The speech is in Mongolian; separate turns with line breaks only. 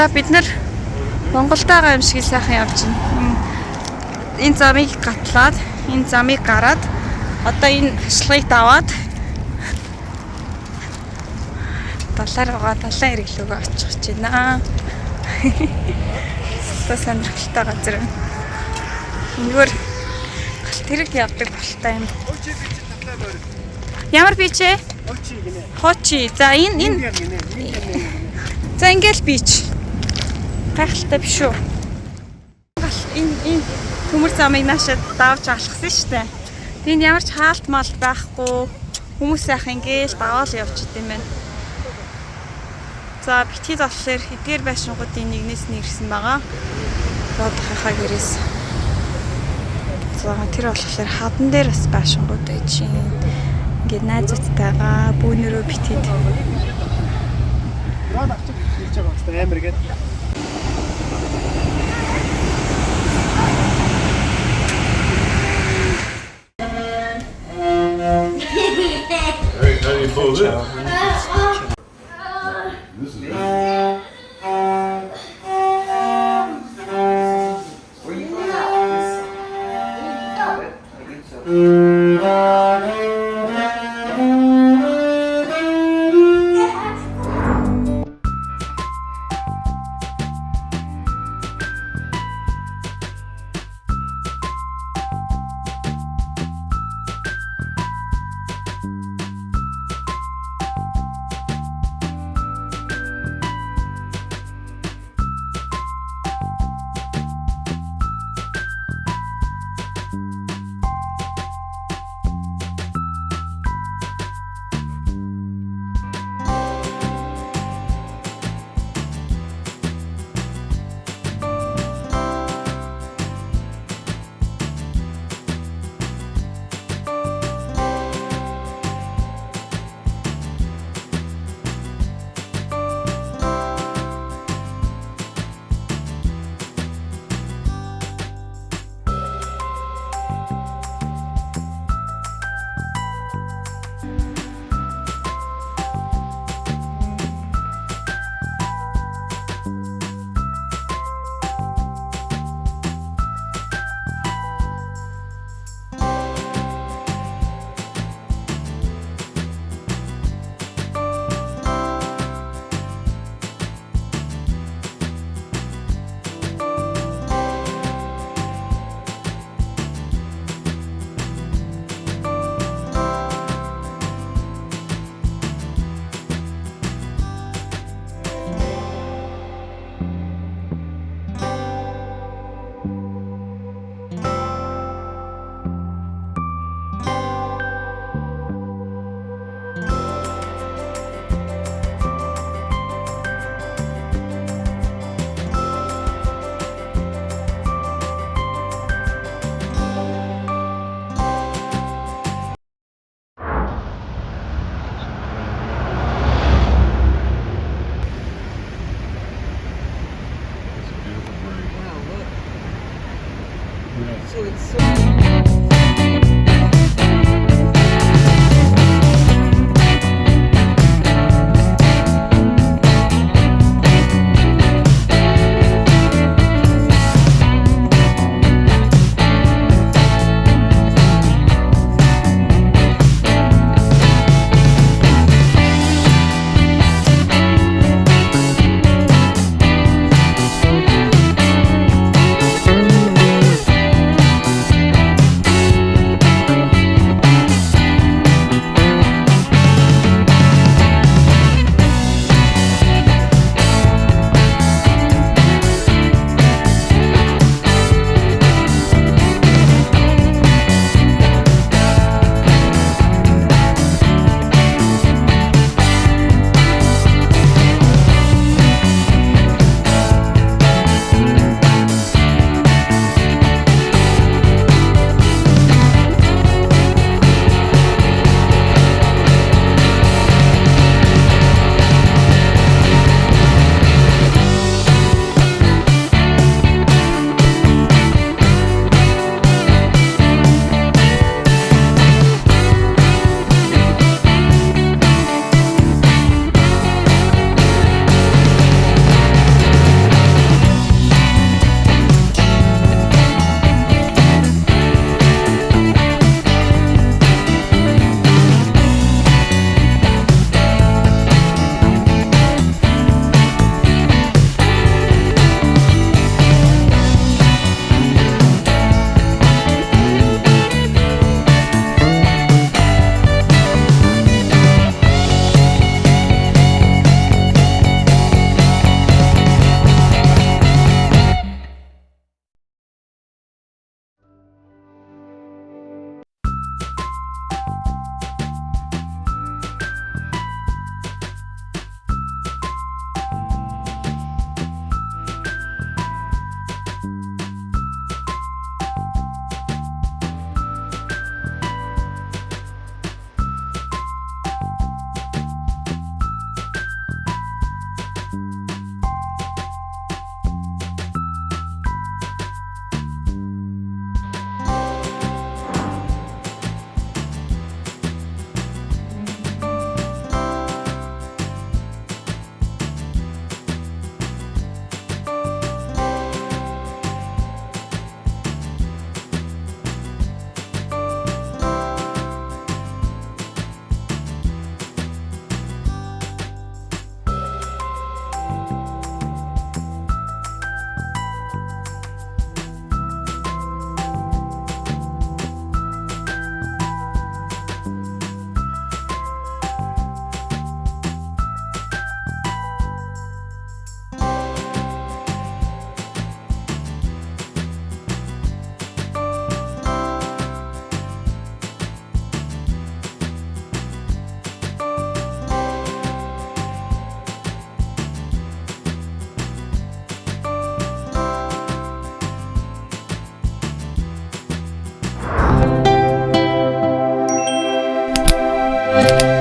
За бид нар Монголтойгоо юм шиг сайхан явж байна. Энэ замыг гатлаад, энэ замыг гараад одоо энэ хашлыг даваад далаар далайн хэрэглүүгөө очих гэж байна. Та сонирхолтой газар. Энэгээр галт хэрэг явдаг болтой юм. Ямар бич ээ? Хочи гинэ. Хочи. За энэ за ингээл бич. Гайхалтай биш үү? Энэ төмөр замыг наашаа давж алхсан шүү дээ. Тэнд ямар ч хаалт мал байхгүй. Хүмүүс сайхан ингээл даваал явчихд юм байна. За битгий болохоор эдгээр байшингуудын нэгнээс нь ирсэн байгаа. Род хахаа гэрээс. За тэр болохоор хадан дээр бас байшингууд байж юм. Ингээд найзуудтайгаа бүүнөрөө битгий. Род авчих хийж байгаа хэвээр амар гээд.
How do you pull this? This is it.
Where you going out? I think so.
Баярлалаа.